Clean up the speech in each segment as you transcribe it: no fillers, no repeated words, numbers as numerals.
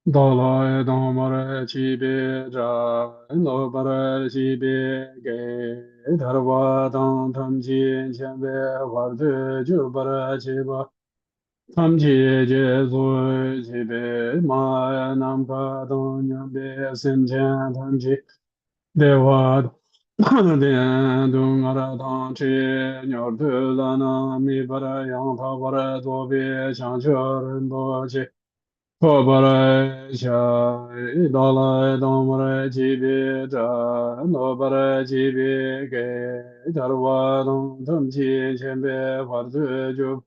Đà la đà ma ra chi bê ra no ba ra chi bê ge dhar va đăng tham chi chen bê var de ju ba ra chi ba tham chi je su chi bê ma nam pa đăng nyam bê sen chen tham chi de va de dung ara đăng chi nyor de la na mi ba ra yang tha ba ra do bê chang che ren bo chi Kobarai chai dalai damrai jibi cha no barai jibi ge darwa dong tam chi chenpe par tu ju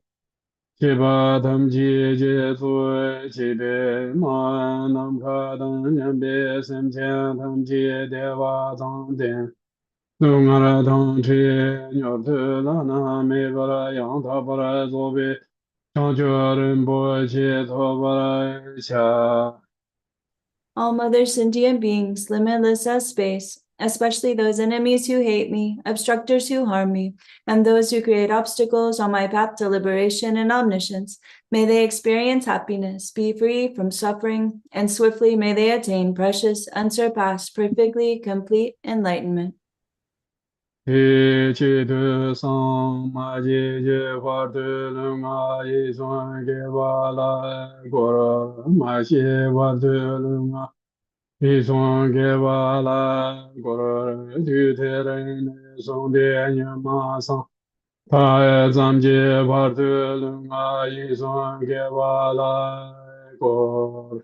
chiba tam chi je su chibi ma nam ka dong nyambe sem chen tam chi dewa zang den dung ara dong chi nyor tu la na me barai yang ta barai zo bi All other sentient beings, limitless as space, especially those enemies who hate me, obstructors who harm me, and those who create obstacles on my path to liberation and omniscience, may they experience happiness, be free from suffering, and swiftly may they attain precious, unsurpassed, perfectly complete enlightenment. Chi tu sang ma ji ji hua tu lu nga yi suan ge wa la go ro ma xi hua tu lu nga yi suan ge wa la go ro tu te ren song de nye ma sang ta e zam ji hua tu lu nga yi suan ge wa la go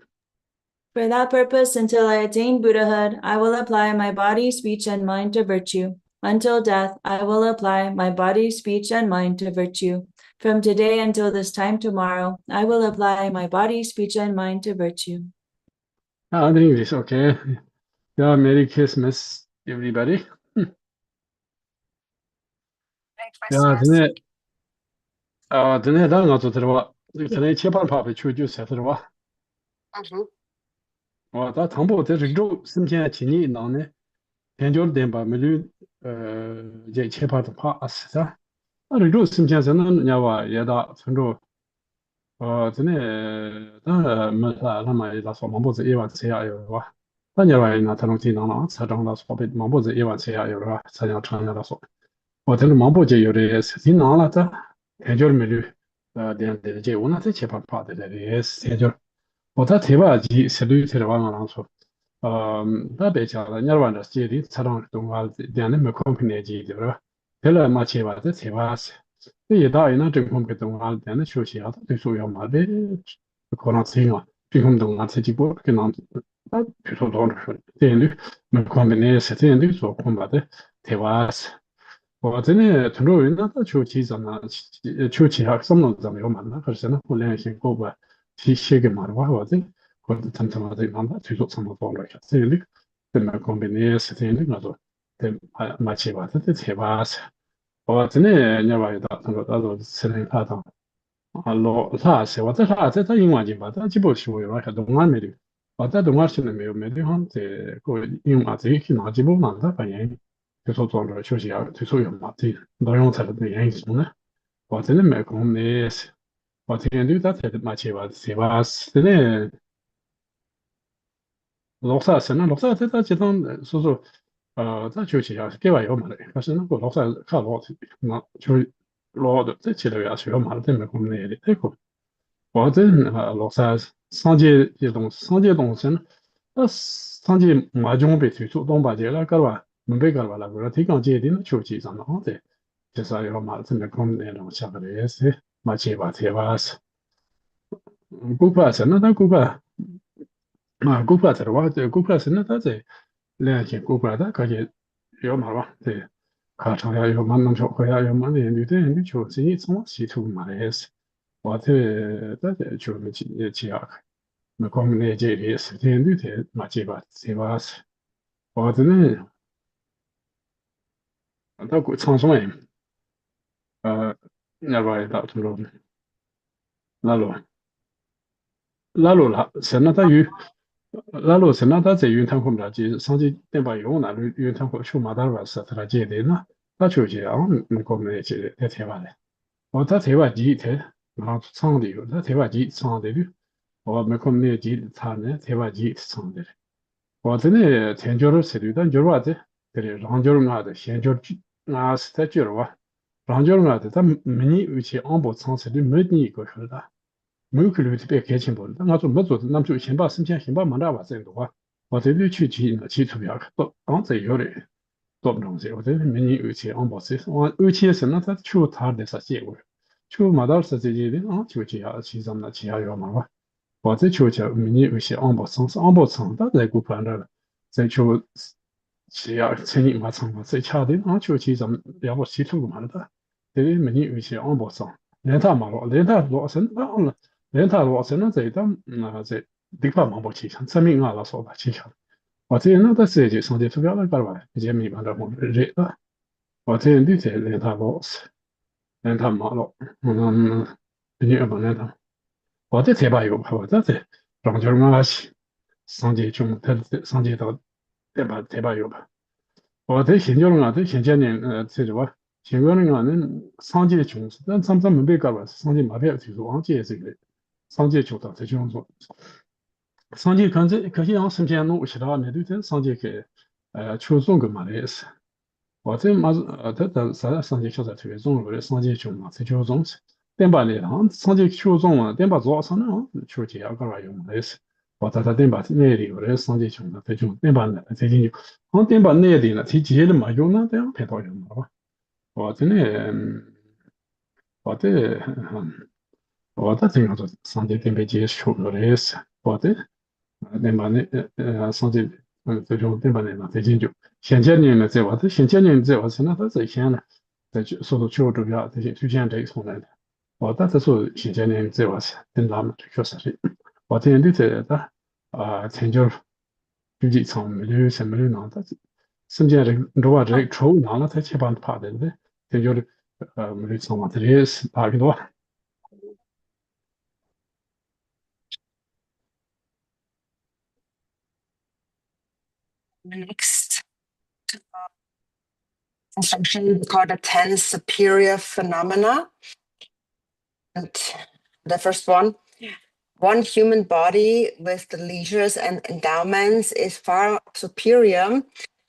For that purpose, until I attain Buddhahood, I will apply my body, speech, and mind to virtue. Until death, I will apply my body, speech, and mind to virtue. From today until this time tomorrow, I will apply my body, speech, and mind to virtue. I think it's okay. Yeah, Merry Christmas, everybody. Yeah, today, today 다 나도 들어와. today切반 파베 추주세 들어와. 다 정보 대리로 심지어 진이 나네. 현존 된바 밀류 이제切파도 파스다. 리로 심지어는 야와 얘다 전로 today 다 뭐라 라마 이라서 망보지 예와 제야요와. 다녀와이나 다롱티 나나 사정다 소비 망보지 예와 제야요와. 사냥 전야라서. 어떤 망보지 요래 세진나라다. 대절 밀류 대한테 이제 원하는切파파데 세절 오다 대바지 셀루 들어가면서 다배자라 냐르반다 제디 차랑 동할 대안에 몇 컴퍼니지 되라 텔라 마치바데 세바스 이다이나 정품게 동할 대안에 쇼시하다 되소요 말베 코나싱아 지금 동안 세지고 그냥 그래서 돈 대안에 몇 컴퍼니에 세대인데 소 콤바데 대바스 어제는 들어오는데 조치잖아 조치학 선언자면 만나 그래서 훈련식 고바 시시하게 말와 어제 그것도 탐탐하다 만나 뒤도 선언 보러 갔어요. 근데 콤비네이션 세팅이 나도 마치 와서 대바스 어제는 냐와이다 나도 세팅하다 알로 사세 와서 사세 다 인화지 받아 집어 쉬고요. 그 동안 메리 왔다 동아시는 메요 메리 한테 그 인화지 기나 집어 만다 방향 그래서 좀休息 退出 嘛，对，老用才的原因是呢，我真的没空的，我天天都在台嘛去吧，去吧，真的，老啥事呢？老啥在这这种说说，在休息下给外有嘛的，但是那个老啥看老的，那就老的在起来呀，需要嘛的，真没空的的，太空，我真老啥上街东西呢，上街嘛就被退出，东八街了，搞吧，没被搞吧了，我提纲界定的休息上了，对。就是要嘛真的空那种下个的是嘛七八天吧是，股票是那他股票股票在的话，这股票是那他在两千股票的，可以要嘛吧，对，考场要有嘛能说会要有嘛的，对就是你从系统嘛的是，我这就没去啊，没空那这里是对嘛七八天吧是，我真的到过长松诶，要不要到处咯，那咯。拉鲁拉，神那他有拉鲁神那他在云潭后面就上去电把油那云潭后去马达瓦斯他接的那他就这样没过没接的在台湾的，他台湾第一台 아, 창대요. 나 대바지 창대요. 뭐 매콤네 지 차네 대바지 창대. 어제네 텐조를 세류단 저러와데. 그래 랑조르나데 현조 나 스타주로와. 랑조르나데 다 미니 위치 안보 창세를 메니 이거 흘다. 무클루트 배 개친 볼다. 나도 뭐도 남주 신바 심chen 신바 만다바 생도와. 어제네 취지 지투비야. 또 안세 요래. 또 명세. 어제네 미니 위치 안보세. 위치에서는 다 추타데서 제고. 추 마달서 제제데 추지야 지점나 지하요 말와. 我这球球明年有些安保仓，大在股盘的，在球是要成立马仓嘛，在恰的球其咱们要不系统嘛的，这里明年有些安保仓，连他罗森了，连他罗森了在当在地方嘛不起上，证明啊老说吧起上，我这那在设计上的图标那个吧，也没办法我热的，我这你在连他马了，你要不连他。어제 대봐요. 어제 랑저마시 상제 좀 상제 더 대봐요. 어제 신경을 신전에 제가 신경은 상제 중但 참참 못 배가 상제 마비아 뒤로 왕제这个 상제 쪽다 대중소 상제 간제 그게 한 심지어 놓고 싫어 내도 상제 초종 그 말이었어. 어제 맞아 다 상제 초자 되게 좀 그래 상제 좀 맞아 좀电把那行，上去求中啊，电把做上那求解啊，干嘛用的是？我在电把那里有的上去穷的，这种电把呢，最近就，好电把那里呢，提起的嘛用那这样拍到用嘛吧？我真的，我的，我的这样子上去电把接受的是，我的，电把那上去，这种电把那呢，最近就，现阶段呢，在我的现阶段在我身上，他这些呢，在受到求助呀，这些出现这一层来的。다들 신전에 이제 와서 된다면 교사들이 어떤 데다 전절 규지 참을 semmel을 나다 심지어는 로아를 초 나나 대체 반 파는데 전절 물리 참아들이 파기도 Next section called the 10 superior phenomena. And the first one human body with the leisures and endowments is far superior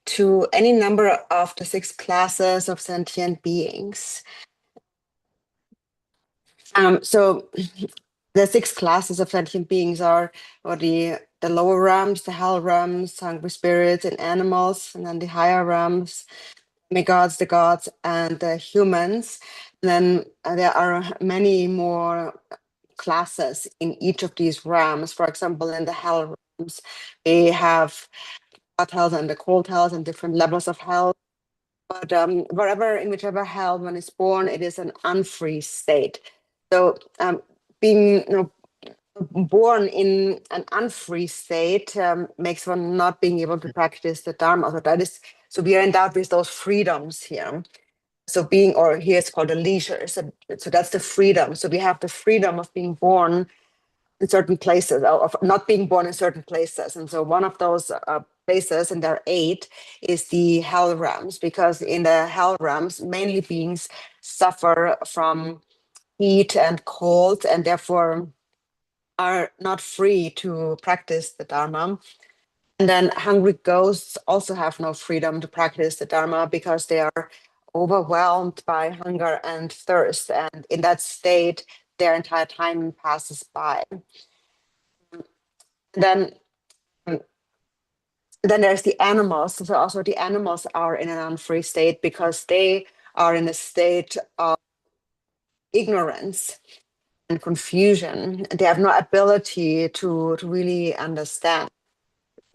to any number of the 6 classes of sentient beings. So the 6 classes of sentient beings are the lower realms, the hell realms, hungry spirits and animals, and then the higher realms, gods, the gods, and the humans. And then there are many more classes in each of these realms. For example, in the hell realms, they have hot hells and the cold hells and different levels of hell. But in whichever hell one is born, it is an unfree state. So being born in an unfree state makes one not being able to practice the Dharma. So we are endowed with those freedoms here. So here it's called a leisure. So that's the freedom. So we have the freedom of being born in certain places, of not being born in certain places. And so one of those places, and there are 8, is the hell realms, because in the hell realms, mainly beings suffer from heat and cold, and therefore are not free to practice the Dharma. And then hungry ghosts also have no freedom to practice the Dharma because they are overwhelmed by hunger and thirst. And in that state, their entire time passes by. Then there's the animals. So also the animals are in an unfree state because they are in a state of ignorance and confusion. They have no ability to really understand.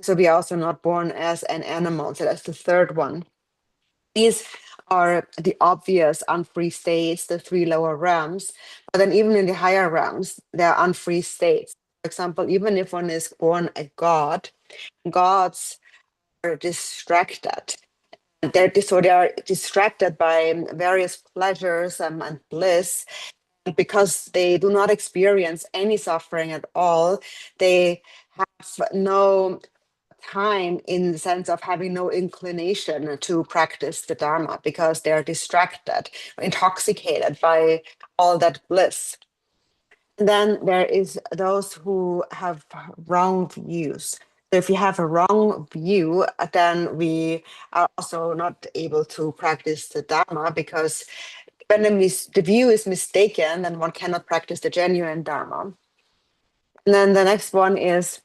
So we are also not born as an animal. So that's the third one. These are the obvious unfree states, the 3 lower realms. But then even in the higher realms, there are unfree states. For example, even if one is born a god, gods are distracted. They are distracted by various pleasures and bliss. And because they do not experience any suffering at all, they have no time in the sense of having no inclination to practice the Dharma because they're distracted, intoxicated by all that bliss. Then there is those who have wrong views. So if you have a wrong view, then we are also not able to practice the Dharma, because when the view is mistaken, then one cannot practice the genuine Dharma. And then the next one is,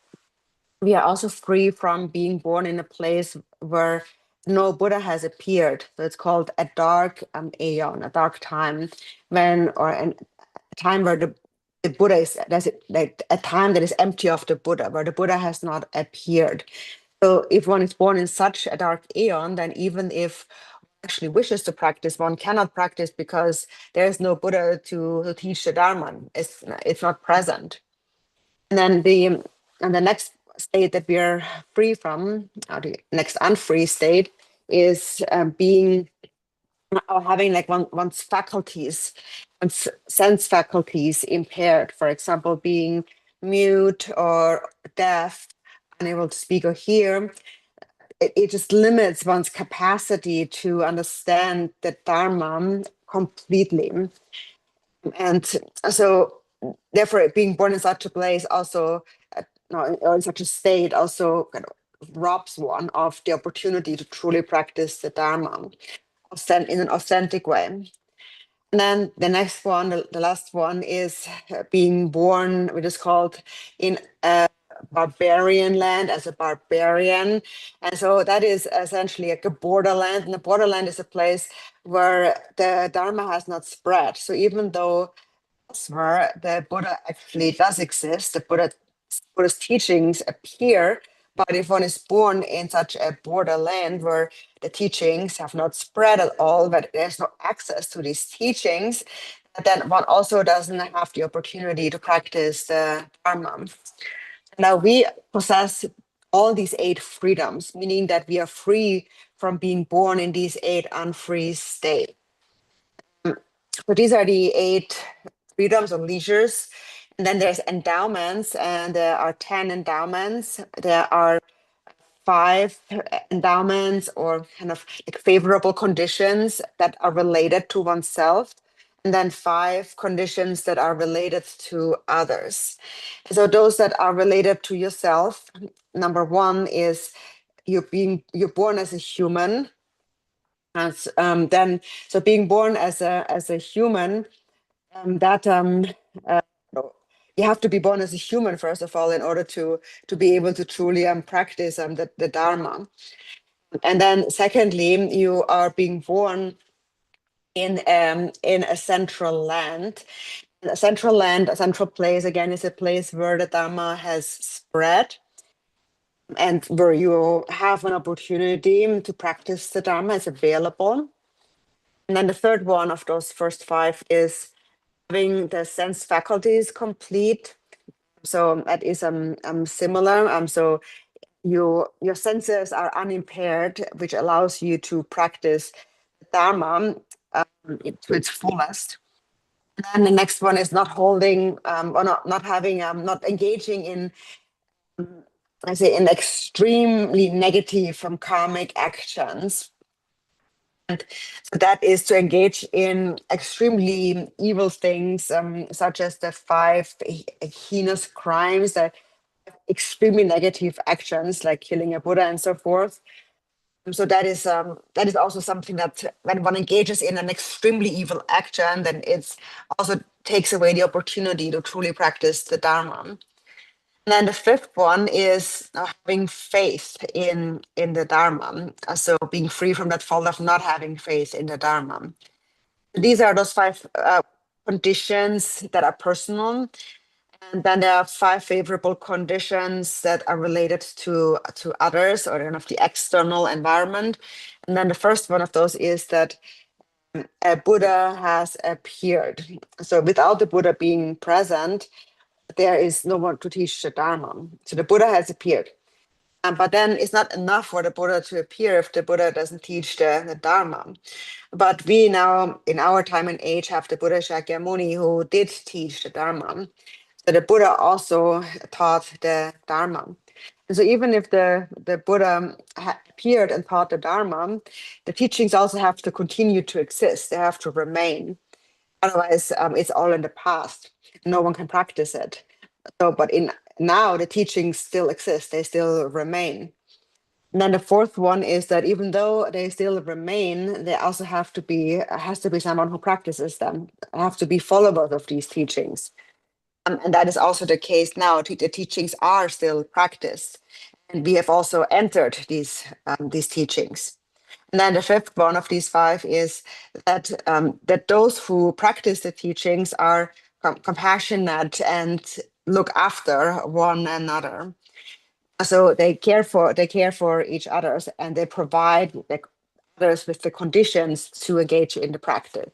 we are also free from being born in a place where no Buddha has appeared. So it's called a dark aeon, a dark time, a time where the Buddha is, like a time that is empty of the Buddha, where the Buddha has not appeared. So if one is born in such a dark aeon, then even if actually wishes to practice, one cannot practice, because there is no Buddha to teach the Dharma. It's not present. And then the next state that we are free from, or the next unfree state, is being or having like one's faculties, one's sense faculties impaired. For example, being mute or deaf, unable to speak or hear. It just limits one's capacity to understand the Dharma completely. And so therefore, being born in such a place also, or in such a state, also kind of robs one of the opportunity to truly practice the Dharma in an authentic way. And then the next one, the last one, is being born, which is called in a barbarian land as a barbarian. And so that is essentially like a borderland. And the borderland is a place where the Dharma has not spread. So even though where the Buddha actually does exist, the Buddha's teachings appear, but if one is born in such a borderland where the teachings have not spread at all, but there's no access to these teachings, then one also doesn't have the opportunity to practice the Dharma. Now we possess all these 8 freedoms, meaning that we are free from being born in these 8 unfree states. So these are the 8 freedoms or leisures. And then there's endowments, and there are 10 endowments. There are 5 endowments, or kind of like favorable conditions that are related to oneself, and then 5 conditions that are related to others. So those that are related to yourself, number 1 is you're born as a human. As then, so being born as a human, that you have to be born as a human first of all in order to be able to truly practice the Dharma. And then secondly, you are being born in a central land. A central land, a central place, again, is a place where the Dharma has spread and where you have an opportunity to practice the Dharma is available. And then the third one of those first 5 is having the sense faculties complete. So that is similar. So your senses are unimpaired, which allows you to practice Dharma to its fullest. And then the next one is not holding or not having not engaging in in extremely negative karmic actions. And so that is to engage in extremely evil things, such as the 5 heinous crimes, that extremely negative actions like killing a Buddha and so forth. So that is also something that when one engages in an extremely evil action, then it's also takes away the opportunity to truly practice the Dharma. And then the 5th one is having faith in the Dharma. So being free from that fault of not having faith in the Dharma. These are those 5 conditions that are personal. And then there are 5 favorable conditions that are related to others, or kind of the external environment. And then the first one of those is that a Buddha has appeared. So without the Buddha being present, there is no one to teach the Dharma. So the Buddha has appeared. But then it's not enough for the Buddha to appear if the Buddha doesn't teach the Dharma. But we now, in our time and age, have the Buddha Shakyamuni, who did teach the Dharma. So the Buddha also taught the Dharma. And so even if the Buddha appeared and taught the Dharma, the teachings also have to continue to exist. They have to remain. Otherwise, it's all in the past. no one can practice it. So, but now the teachings still exist, they still remain. And then the fourth one is that even though they still remain, they also has to be someone who practices them, have to be followers of these teachings. And that is also the case now. The teachings are still practiced, and we have also entered these teachings. And then the fifth one of these five is that that those who practice the teachings are compassionate and look after one another. So they care for each other, and they provide others with the conditions to engage in the practice.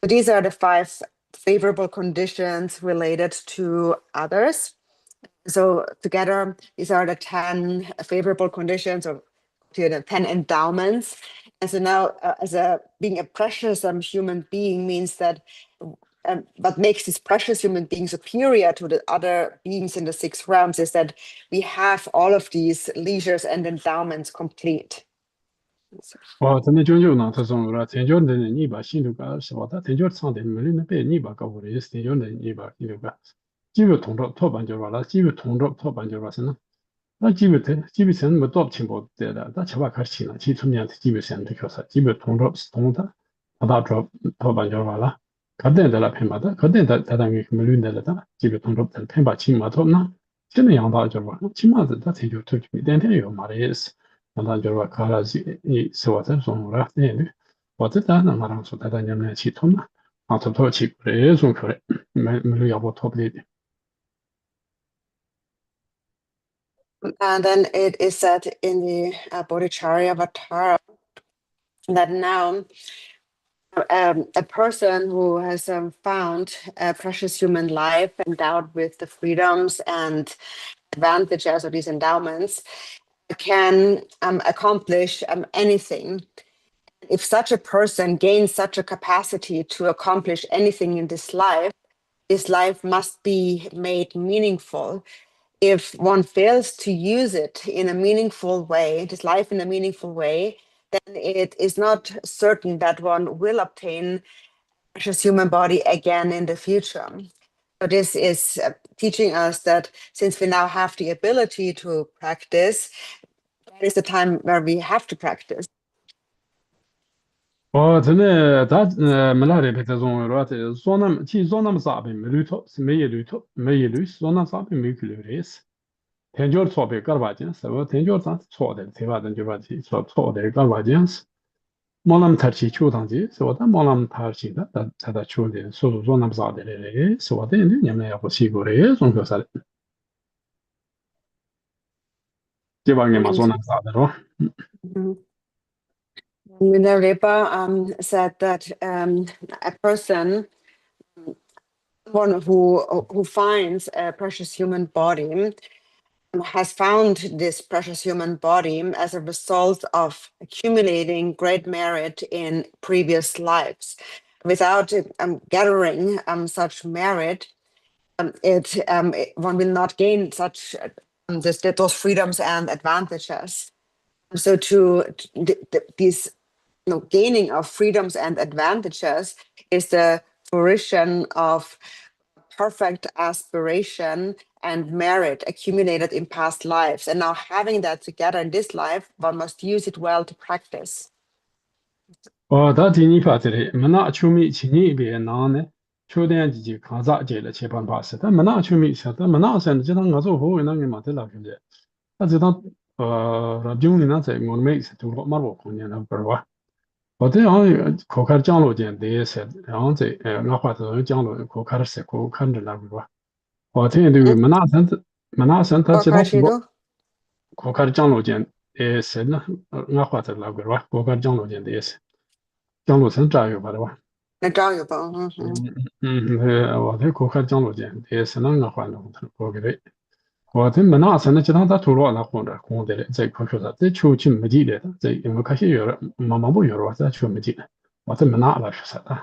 So these are the five favorable conditions related to others. So together, these are the 10 favorable conditions, or the 10 endowments. And so now, being a precious human being means that what makes this precious human being superior to the other beings in the six realms is that we have all of these leisures and endowments complete. 근데 전주는 타송으로 tenjor는 니바 신도가 서다 tenjor 상대 물리는 배 니바가 우리 tenjor는 니바 이거가 지구 통로 토반적으로 지구 통로 토반적으로는 나 지구선 뭐 돕침보 되다 다 저와 같이나 지tum이한테 지구선 되켜서 지구 통로 통다 바다 토반적으로 가된다 펜바다 가된다 다당이 물리는다 지구 통로 펜바 치마도나 진짜 양다죠 치마도 다 tenjor 투지 된대요 말이스那就是说，看了是我在中国那里，我这单那马上说，大家们去通嘛，通去这种可没要不拖不的。And then it is said in the Bodhicharyavatara that now a person who has found a precious human life endowed with the freedoms and advantages of these endowments can accomplish anything. If such a person gains such a capacity to accomplish anything in this life must be made meaningful. If one fails to use it in a meaningful way, this life in a meaningful way, then it is not certain that one will obtain a precious human body again in the future. So this is teaching us that since we now have the ability to practice, that is the time where we have to practice. 真的，没来的别这种了，说那么，其实说那么傻呗，没绿头，是没一绿头，没一绿，说那傻呗没去绿的是。天脚错别干巴件，是不？天脚上错的，对吧？咱就把这错的干巴件是。毛那么他去求上去，是吧？但毛那么他去的，他求的，说那么傻的嘞，是吧？等你们要不习过嘞，总可啥的。这把人嘛说那么傻的咯。Minerva said that a person, one who finds a precious human body, has found this precious human body as a result of accumulating great merit in previous lives. Without gathering such merit, one will not gain such those freedoms and advantages. So these gaining of freedoms and advantages is the fruition of perfect aspiration and merit accumulated in past lives. And now having that together in this life, one must use it well to practice. 他听你发这里，没拿球迷去你别拿呢，球队就看啥接了七八十，但没拿球迷是，但没拿是，就当我做后卫那个嘛，对了，对不对？他就当中的那在我们是都马路空间那不是吧？我这样考开降落间的是，然后在我话是降落考开的是考看着那个吧？我听对没拿生他知道考开降落间的是呢，我话是那个吧？考开降落间的是。降落层炸药吧，对吧？那炸药吧，我在国家降落间，也是那个环境，我给的。我在没拿上，其他他吐了那空的嘞，在科学上，在球去没记的，在因为开始有了，慢慢不有了，在球没记的，我在没拿了是啥的？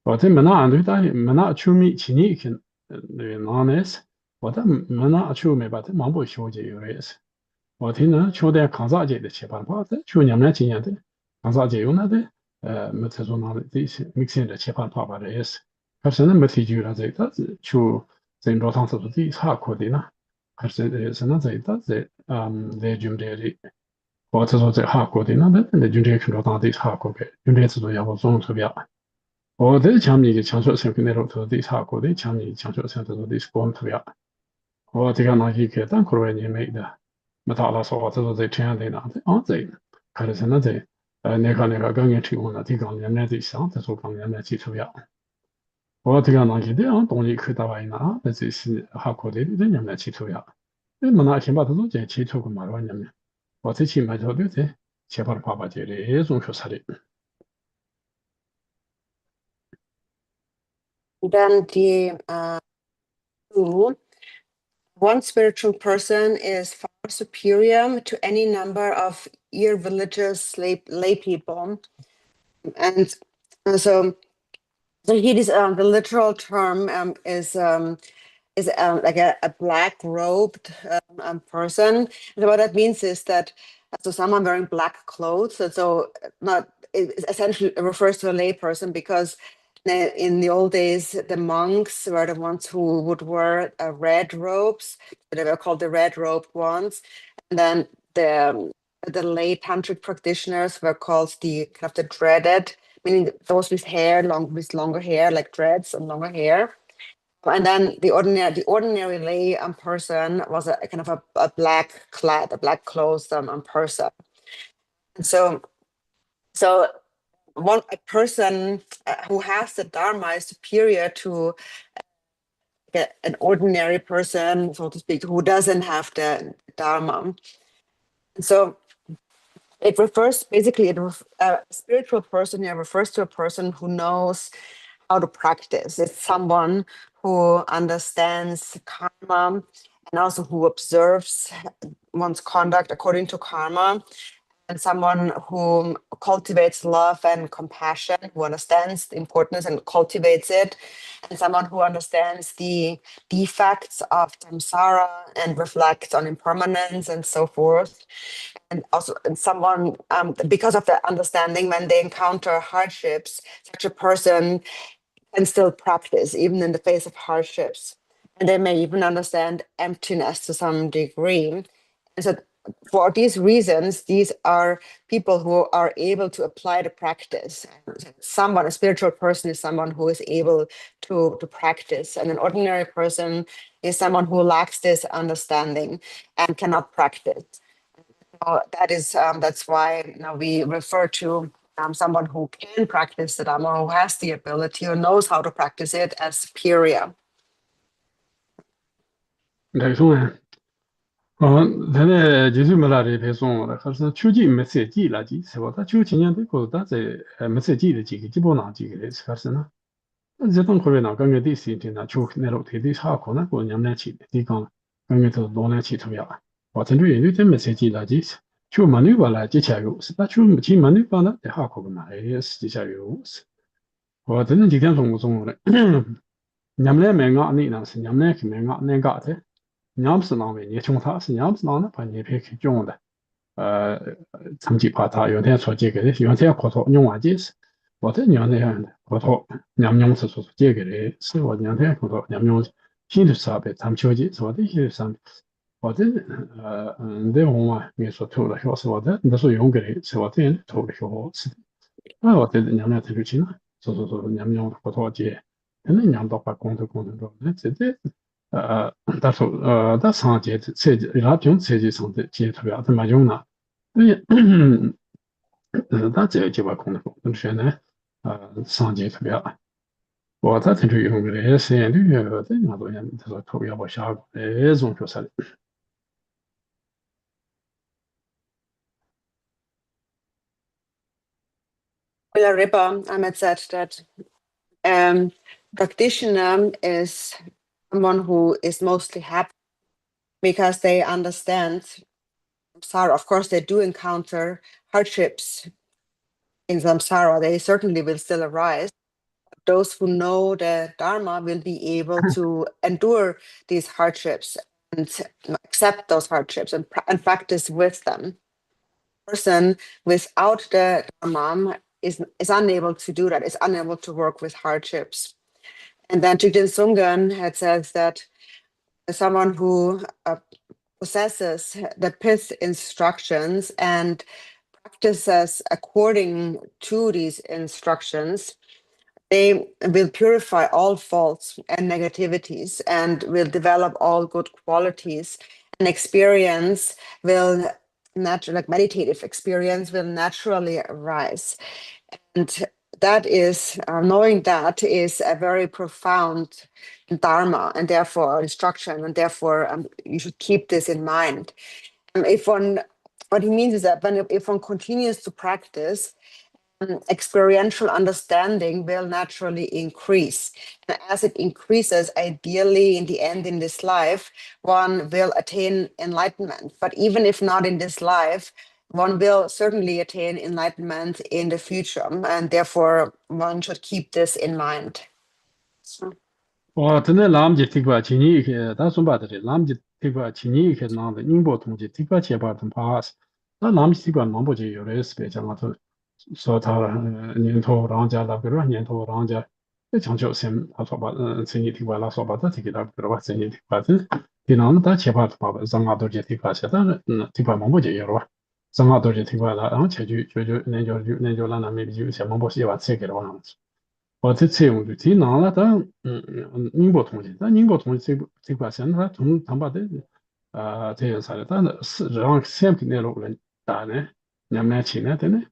我在没拿，对，但没拿球迷去你看，拿那是，我在没拿球没把这忙不修就有的是。我听呢，球队抗啥节的七八八的，球年今年的抗啥节有那的。没这种那的这些，mixing的切换方法的也是， 그래서 메시지라 제가 주 전도 상습이 하고되나 그래서 제가 제가 내 준비를我这说这哈国的那军队去了当地哈国给军队制度要不中特别我的强米强说成那种特地哈国的强米强说成这种的是光特别我这个那一个但可能也没的没打了说我这说在这样的那的啊这看的是那这那个刚刚提供的这个原来的想这说刚原来提特别我这个那些的啊东西去到外那那这是哈国的人原来提特别那么那先把这种这提出个嘛了呢我最起码就对这切把爸爸这里种学啥的。 Then the two, one spiritual person is far superior to any number of irreligious lay people. And so here is the literal term is like a black robed person. And what that means is that so someone wearing black clothes. And so not it essentially refers to a lay person because in the old days the monks were the ones who would wear red robes. They were called the red robed ones, and then the lay tantric practitioners were called the kind of the dreaded, meaning those with hair with longer hair, like dreads and longer hair. And then the ordinary lay person was a kind of a black clad, a black clothed person. And so a person who has the Dharma is superior to an ordinary person, so to speak, who doesn't have the Dharma. And so it refers basically, a spiritual person here refers to a person who knows how to practice. It's someone who understands karma and also who observes one's conduct according to karma, and someone who cultivates love and compassion, who understands the importance and cultivates it, and someone who understands the defects of samsara and reflects on impermanence and so forth. And also someone, because of the understanding, when they encounter hardships, such a person can still practice even in the face of hardships. And they may even understand emptiness to some degree. And so for these reasons, these are people who are able to apply the practice. Someone, a spiritual person, is someone who is able to practice, and an ordinary person is someone who lacks this understanding and cannot practice. That's why we refer to someone who can practice the Dhamma, who has the ability, who knows how to practice it, as superior. 来说呢，咱呢就是没拉的别说了，可是秋季没赛季垃圾是吧？他秋今年这个他在没赛季的几个基本上几个的，可是呢，那这当可能刚刚的事情呢，秋那路天的差可能过年来起的，地方刚刚都老来起特别啊，我真对有点没赛季垃圾，秋没牛巴来接下有，是那秋没起没牛巴呢，在下可个嘛，也实际上有是，我真的今天中午中午的，年来没俺那那是年来去没俺那个的。 냠是那位，你从他是냠是那呢，把你别去用的，长期怕他有天说这个的，有天口头用完这是，我这娘那样的口头냠用是说这个的，是我娘天口头냠用，新的啥呗，咱们秋季是我的些上，我这那我嘛没说偷了，是我的那时候用个的，是我这偷了小是，那我这娘那偷钱了，说냠用口头这，那娘到把工头多，那这。 但是在上节设计，伊拉种设计上的节特别怎么用呢？因为他这个就把空的风，但是呢，上节特别，我在听着用的那些旅游的那多人，他说特别不下那种就是的。Well, Ripa, Ahmed said that practitioner is someone who is mostly happy because they understand samsara. Of course, they do encounter hardships in samsara. They certainly will still arise. Those who know the Dharma will be able to endure these hardships and accept those hardships and practice with them. A person without the Dharma is unable to do that, is unable to work with hardships. And then Jigten Sungen had says that someone who possesses the pith instructions and practices according to these instructions, they will purify all faults and negativities and will develop all good qualities. And experience will like meditative experience will naturally arise. And that is, knowing that is a very profound dharma and therefore instruction, and therefore you should keep this in mind. What he means is that if one continues to practice, experiential understanding will naturally increase. And as it increases, ideally, in the end, in this life, one will attain enlightenment. But even if not in this life, one will certainly attain enlightenment in the future. And therefore, one should keep this in mind. So. tene lamji tikwa chini ke da sumba de lamji tikwa chini ke na de ningbo tongji tikwa cheba de pas da lamji tikwa mambo je yore spe jang to so ta nian to rang jia la ge nian to rang jia de chang jiu xian ta so ba chini tikwa la so ba da tiki da ge ba chini tikwa de di na da cheba de ba zang a do je tikwa xia da tikwa mambo je yore ba zang a do je tikwa la然后且就年就la na me bi ju xian mambo xie ba ce ge de wa这采用率提囊了，但宁波同济，但宁波同济这块现在他把的这样啥的，但是让先平那路人打呢，年轻呢的呢，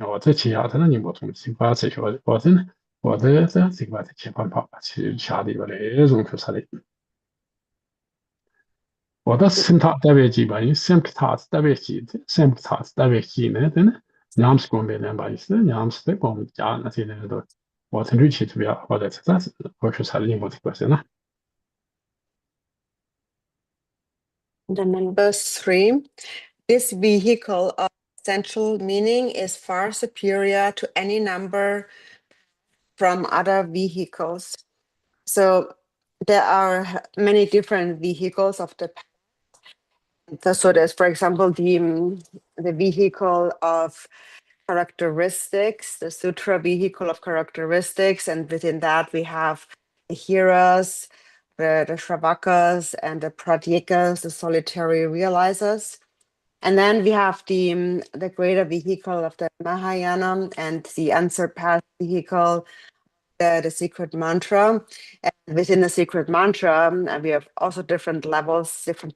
我在其他的宁波同济把这些我的呢，我的这块的去办法去下的吧的种去啥的，我的生态代表机吧，因生态代表机，生态代表机呢的呢，娘是光别人吧意思，娘是在光家那些人都。我曾经去图标，或者但是我去查另外的关系呢。Then number 3, this vehicle of essential meaning is far superior to any number from other vehicles. So there are many different vehicles of the path. So there's, for example, the vehicle of characteristics, the sutra vehicle of characteristics, and within that we have the hearers, the shravakas, and the pradyakas, the solitary realizers. And then we have the greater vehicle of the Mahayana and the unsurpassed vehicle, the secret mantra. And within the secret mantra, we have also different levels, different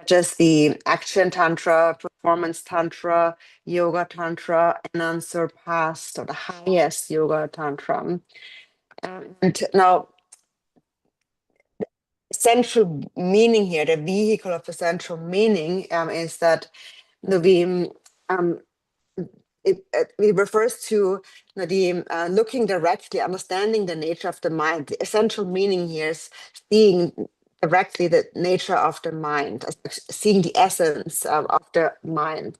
just the action tantra, performance tantra, yoga tantra, and unsurpassed, or the highest yoga tantra. And now, essential meaning here, the vehicle of essential meaning is that it refers to the looking directly, understanding the nature of the mind. The essential meaning here is seeing directly the nature of the mind, seeing the essence of the mind.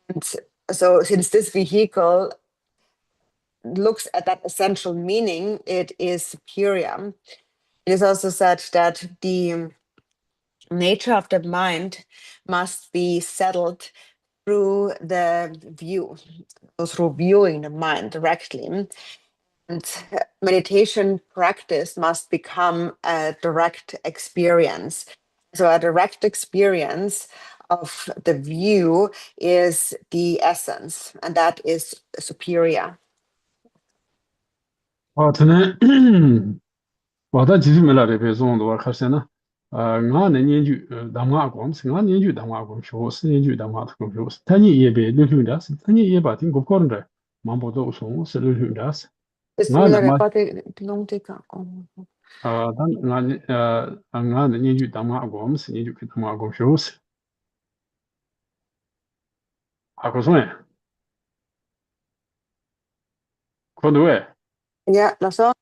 And so since this vehicle looks at that essential meaning, it is superior. It is also said that the nature of the mind must be settled through the view, through viewing the mind directly. And meditation practice must become a direct experience. So a direct experience of the view is the essence, and that is superior. 可能我的继续没来的别种的话，可是呢，我那研究当瓦工是，我研究当瓦工学是研究当瓦工学是，他你也别留学的是，他你也把听过可能的，忙不到送是留学的是。当我那研究当瓦工是研究当瓦工学是，可说哎，可多哎。Yeah, that's all.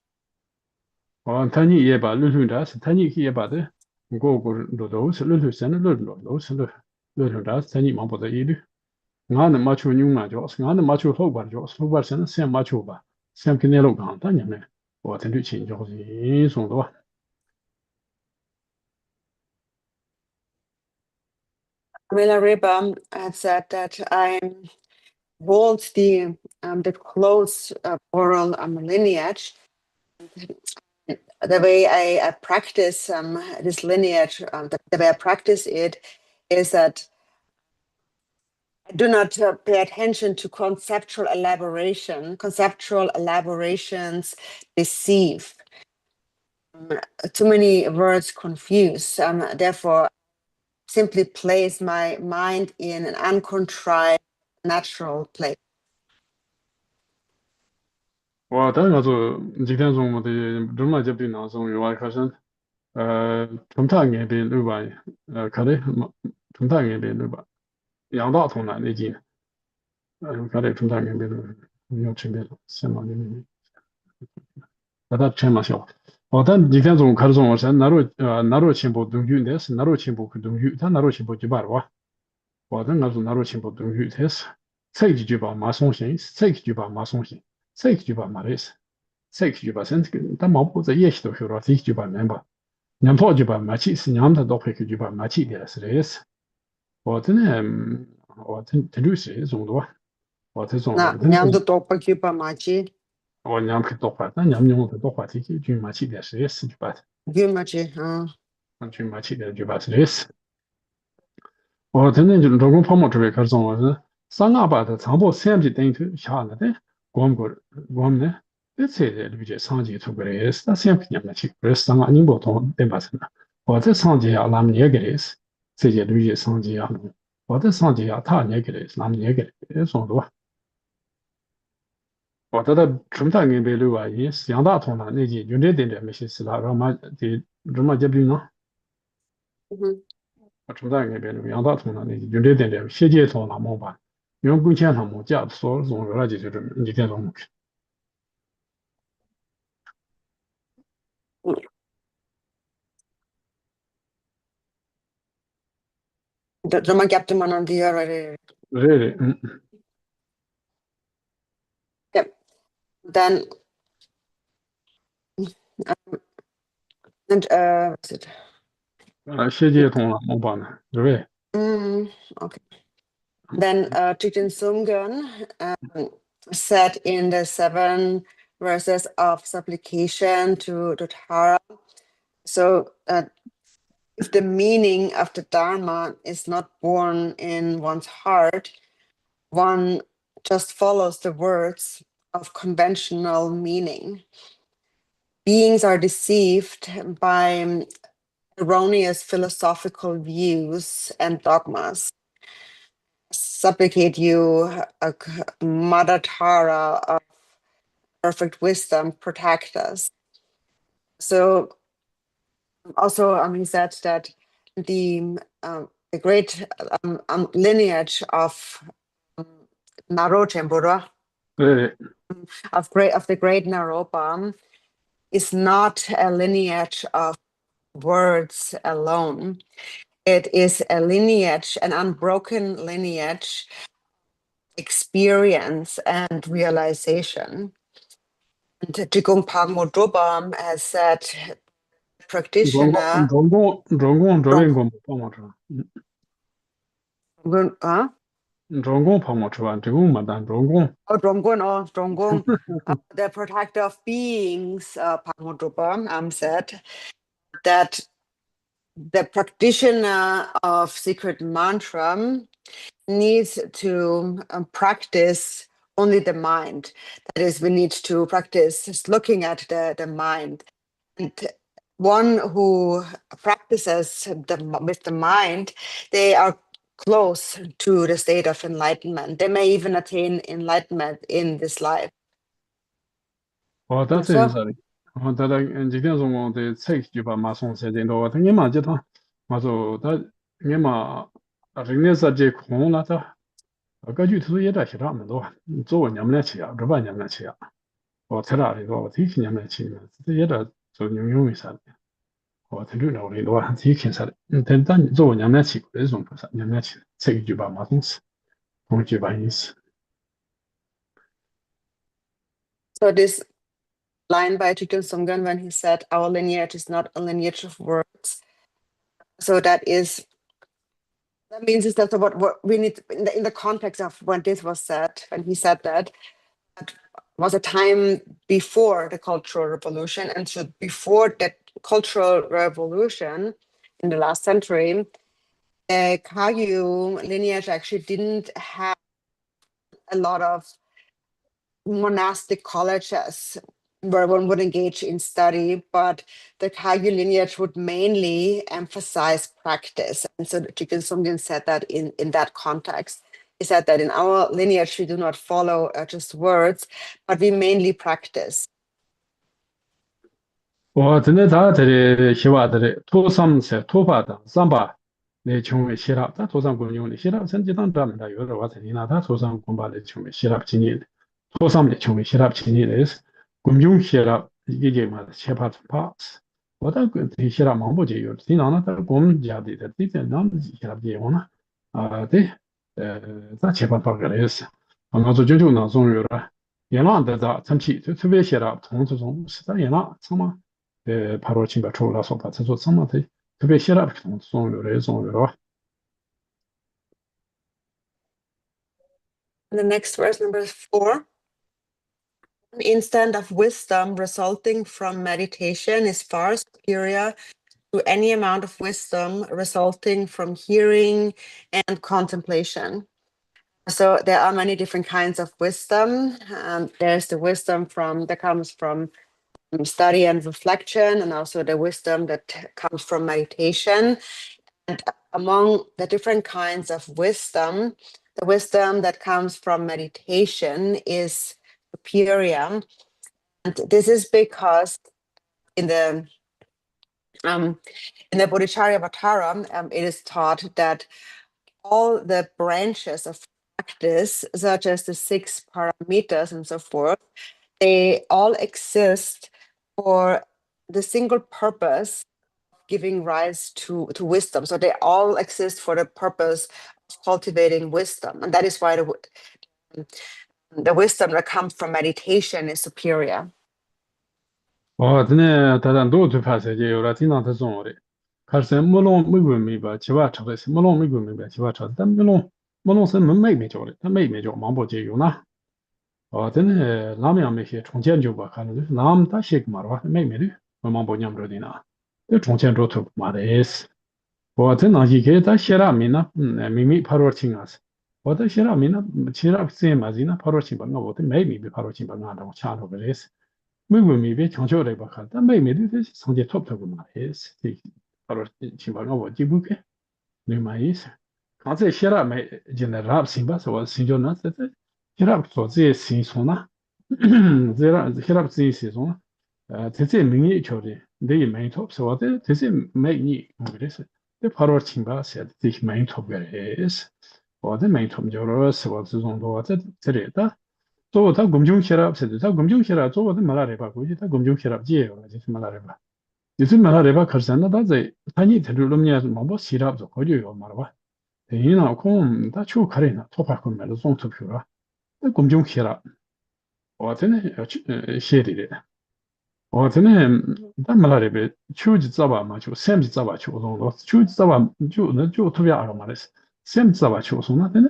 他你也把留学的是，他你也把的，我都是留学生的都是留学的，他你忙不到一律。我那马球牛嘛叫，我那马球好玩叫，好玩现在先马球吧，先跟那路讲，当年呢，我听对亲叫是送的吧。Milarepa had said that I hold the close oral lineage, the way I practice this lineage, the way I practice it is that I do not pay attention to conceptual elaboration. Conceptual elaborations deceive. Too many words confuse. Therefore, simply place my mind in an uncontrived, natural place. 我当时做几天钟我的人嘛就比那种有外科生，从他那边对吧？可能从他那边对吧？杨大同那几，可能从他那边的要这边先把那边，把他全嘛小。但几天钟开始钟我是나로 첨부 동규인데서 나로 첨부 그 동규 다 나로 첨부 지 봐라. 但我是나로 첨부 동규 됐어. 这几句吧马松行，这几句吧马松行，这几句吧马类似。这句吧，甚至但毛不在也许都说了，这句吧明白，娘套句吧马起是娘的都会句吧马起的是的意思。我真的，我真就是种多，我这种那娘的多不句吧马起，我娘可多话，但娘用的多话题句马起的是的意思句吧，句马起，句马起的句吧是的意思。我真的就老公泡沫这边开始种，我是三阿爸的长波三级等于头下了的，我们呢。这理解上级出过来是，那先年嘛去，不是上岸你不同对吧？是呢，我在上级啊，那么也给的是，这些理解上级啊，我在上级啊，他也给的是，那么也给的，说多。我在从他那边留啊，也是杨大同了，那些有点没些事了，让嘛的什么结冰呢？我从他那边留杨大同了，那些有点些接头那么吧，因为工钱他们家所种了就是这么一点钟。De man gapte man an die Really? Yep. Then and what's it? 些接通了，我把呢，对不对？ Okay. Then Thigten Sumgön said in the 7 verses of supplication to Tara. So if the meaning of the Dharma is not born in one's heart, one just follows the words of conventional meaning. Beings are deceived by erroneous philosophical views and dogmas. Supplicate you, Mother Tara of perfect wisdom, protect us. So also, he said that the great lineage of Naro Chembura, of the great Naropa, is not a lineage of words alone. It is a lineage, an unbroken lineage, experience and realization. And Jigong Pagmo Drobam has said, practitioner. 总共这边我帮我吃，总共帮我吃完，这个没单总共。Drongong, the protector of beings, Pagmo Drobam said that the practitioner of secret mantra needs to practice only the mind. That is, we need to practice just looking at the mind. And one who practices with the mind, they are close to the state of enlightenment. They may even attain enlightenment in this life. 但是是，他今天中午的菜就把马送时间到，他你嘛就他，马说他你嘛，人家是这空了他，个具体也在写上面多，做我娘们来吃呀，这把娘们来吃呀，我才哪里多，我提起娘们来吃呢，这也在做用为啥的，我听着了里多，提起啥的，但你做我娘们来吃，这种不是娘们来吃，这个就把马送吃，同就把意思。So this line by Thigten Sumgön when he said our lineage is not a lineage of words. So that means is that what we need in the context of when this was said, when he said that was a time before the Cultural Revolution. And so before that Cultural Revolution in the last century, Kagyu lineage actually didn't have a lot of monastic colleges where one would engage in study, but the Kagyu lineage would mainly emphasize practice. And so Jigten Sumgyal said that in that context. He said that in our lineage, we do not follow just words, but we mainly practice. 我真的他这里希望这里土生是土法的上把来成为希腊，他土生公用的希腊成绩当专门的有的话这里呢，他土生公把来成为希腊青年的，土生的成为希腊青年的是公用希腊一个嘛切帕帕斯，我的对希腊忙不就有，经常呢他公家的对这那希腊结婚呢对咱切帕帕个来是，我们说就那种有了，伊朗的这长期就特别希腊从这种是在伊朗什么。바로 친구 초라서 받쳐서 상마대 그게 시랍 송요래 송요래 The next verse, number 4. An instant of wisdom resulting from meditation is far superior to any amount of wisdom resulting from hearing and contemplation. So there are many different kinds of wisdom. There's the wisdom that comes from study and reflection, and also the wisdom that comes from meditation. And among the different kinds of wisdom, the wisdom that comes from meditation is superior. And this is because in the Bodhicharyavatara, it is taught that all the branches of practice, such as the 6 paramitas and so forth, they all exist for the single purpose of giving rise to wisdom. So they all exist for the purpose of cultivating wisdom. And that is why the wisdom that comes from meditation is superior. 真的大家都最怕这些有了经常这种的，可是没弄没过没吧，七八车的是没弄没过没吧，七八车，但没弄是没叫的，他没叫忙不就有呢？真的那么样没些重建就吧，看着就是那么大些个嘛的话，没的，我忙不娘不着的呢，这重建着头嘛的是，我真那一个在希腊面呢，明明帕罗青啊是，我在希腊面呢，希腊这嘛子呢，帕罗青吧，我的没帕罗青吧，俺这抢着个的是。没过没别强求来吧看，但没的这成绩 top 个嘛也是这，他说起码我就不看，没嘛意思。刚才写了没，现在 rap 行吧，是我新叫那这写了做这新从那，这了写了这新从这名义求的，这没 top 是我这没你我的是，这帕罗清吧写的这没 top 个也是，我这没 top 就说是我这种多这里的。또 다 금중 시랍 세대 다 금중 시랍 저거 말하래 봐 거기 다 금중 시랍 지에요 이제 말하래 봐 이제 말하래 봐 그러잖아 다제 아니 들으려면 뭐 시랍 저 거기요 말아 봐 대인아 콩다 추 가래나 토파 건 말로 송 투표라 금중 시랍 어때네 시리래 어때네 다 말하래 봐 추지 잡아 마주 샘지 잡아 추도 추지 잡아 주 투표 알아 말했어 샘지 잡아 추소나 되네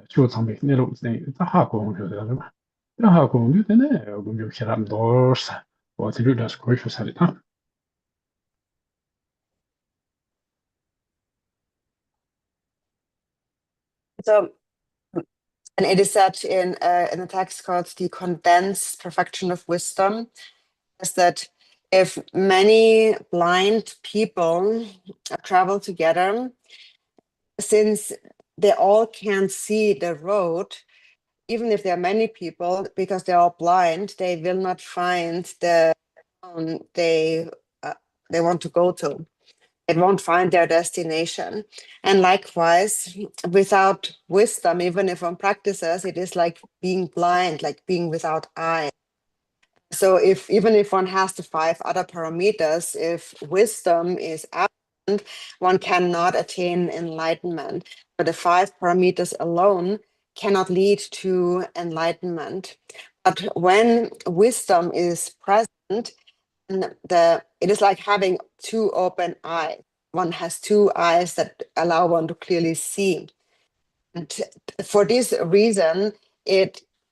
추 참배 내로 다 하고 그러더라 봐 하고 되네 금중 시랍 도사 어떻게 das 거기서 살이다 So, and it is said in a text called the Condensed Perfection of Wisdom, is that if many blind people travel together, since they all can't see the road, even if there are many people, because they're all blind, they will not find the town they want to go to. They won't find their destination. And likewise, without wisdom, even if one practices, it is like being blind, like being without eyes. So even if one has the 5 other parameters, if wisdom is absent, one cannot attain enlightenment. But the 5 parameters alone cannot lead to enlightenment. But when wisdom is present, it is like having 2 open eyes. One has 2 eyes that allow one to clearly see. And for this reason, it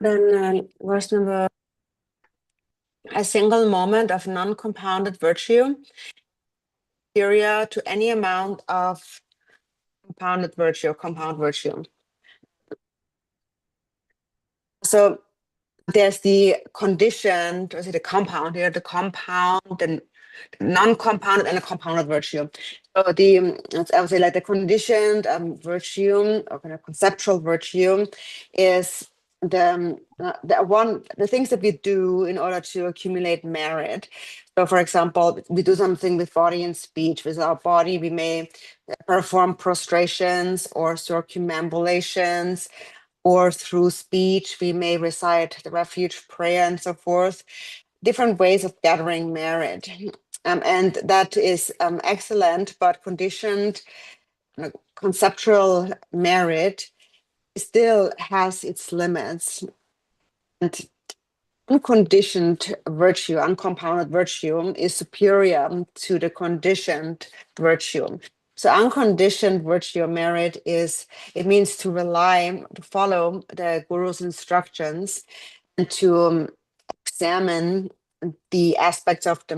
Then verse number, a single moment of non-compounded virtue superior to any amount of compounded virtue or compound virtue. So there's the conditioned, or is it a compound here, the compound and non-compounded and a compounded virtue. So I would say like the conditioned virtue or kind of conceptual virtue is the things that we do in order to accumulate merit. So for example, we do something with body and speech. With our body, we may perform prostrations or circumambulations, or through speech, we may recite the refuge prayer and so forth. Different ways of gathering merit. And that is excellent, but conditioned conceptual merit still has its limits. And unconditioned virtue, uncompounded virtue is superior to the conditioned virtue. So unconditioned virtue or merit it means to rely, to follow the guru's instructions and to examine the aspects of the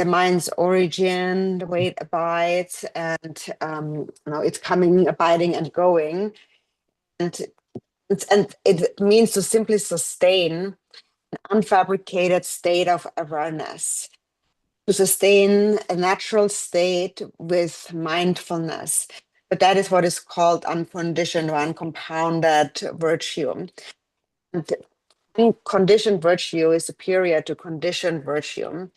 mind's origin, the way it abides, and its coming, abiding, and going. And it means to simply sustain an unfabricated state of awareness, to sustain a natural state with mindfulness. But that is what is called unconditioned or uncompounded virtue. And unconditioned virtue is superior to conditioned virtue.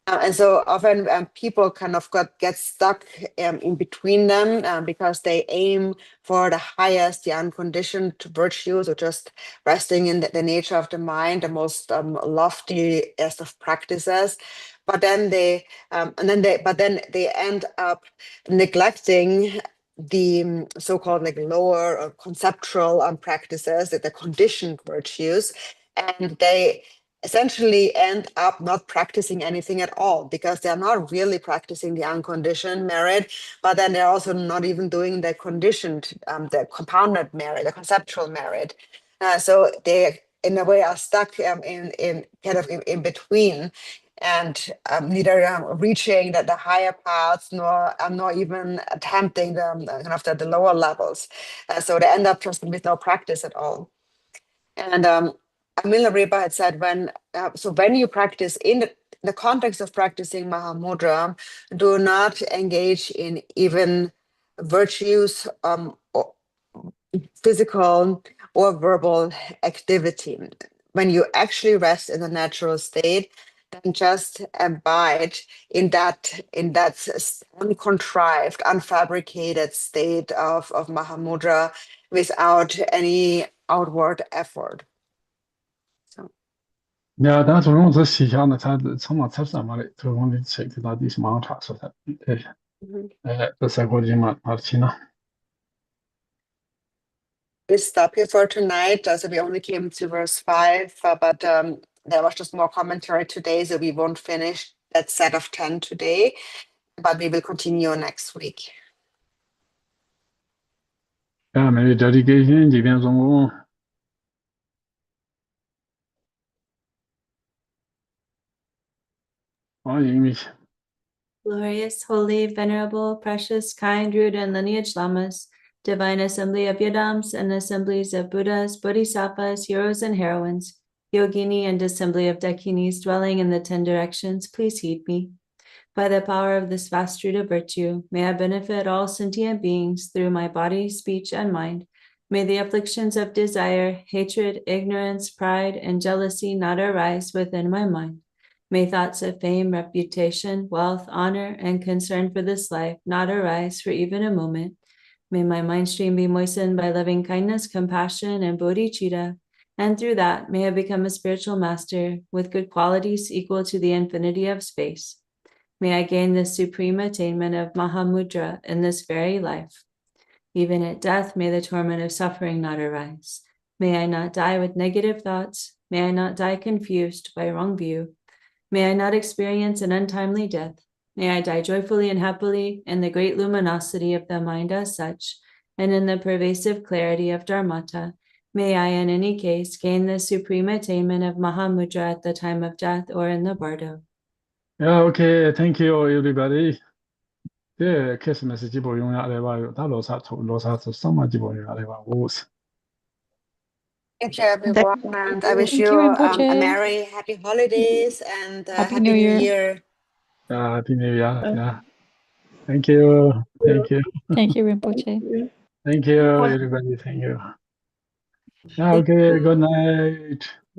And so often people kind of get stuck in between them because they aim for the highest, the unconditioned virtues, or just resting in the nature of the mind, the most loftiest of practices. But then they end up neglecting the so-called like lower or conceptual practices, the conditioned virtues, and they essentially end up not practicing anything at all, because they're not really practicing the unconditioned merit, but then they're also not even doing the conditioned, the compounded merit, the conceptual merit. So they, in a way, are stuck in kind of in between, and neither reaching the higher paths nor even attempting the lower levels. So they end up just with no practice at all. And Amila Reba had said, when you practice in the context of practicing Mahamudra, do not engage in even virtues or physical or verbal activity. When you actually rest in the natural state, then just abide in that uncontrived, unfabricated state of Mahamudra without any outward effort. Ja, da så nog så siger han, at det samme tæster mig lidt, så hun lidt sig til de som har taget så det så går det mig Martina. We stop here for tonight. So we only came to verse 5, but there was just more commentary today, so we won't finish that set of 10 today, but we will continue next week. Ja, men vi dedication 几遍钟。欢迎你。 Glorious, holy, venerable, precious, kind, root, and lineage lamas, divine assembly of yadams and assemblies of Buddhas, Bodhisattvas, heroes, and heroines, yogini and assembly of dakinis dwelling in the 10 directions, please heed me. By the power of this vast root of virtue, may I benefit all sentient beings through my body, speech, and mind. May the afflictions of desire, hatred, ignorance, pride, and jealousy not arise within my mind. May thoughts of fame, reputation, wealth, honor, and concern for this life not arise for even a moment. May my mind stream be moistened by loving kindness, compassion, and bodhicitta, and through that may I become a spiritual master with good qualities equal to the infinity of space. May I gain the supreme attainment of Mahamudra in this very life. Even at death, may the torment of suffering not arise. May I not die with negative thoughts. May I not die confused by wrong view. May I not experience an untimely death. May I die joyfully and happily in the great luminosity of the mind as such, and in the pervasive clarity of Dharmata, May I, in any case, gain the supreme attainment of Mahamudra at the time of death or in the bardo. Yeah, okay. Thank you, everybody. Yeah, kiss message ပို့用ရတယ်ပါဒါလောစာထုတ်လောစာဆိုစမ်းမကြည့်ပေါ်ရတယ်ပါဟို Thank you, everyone. And I wish Thank you you, Rinpoche. a merry, happy holidays and Happy happy New New Year. Year. Happy New Year. Yeah. Thank you. Thank you. Thank you, Rinpoche. Thank you, everybody. Thank you. Yeah, okay. Good night.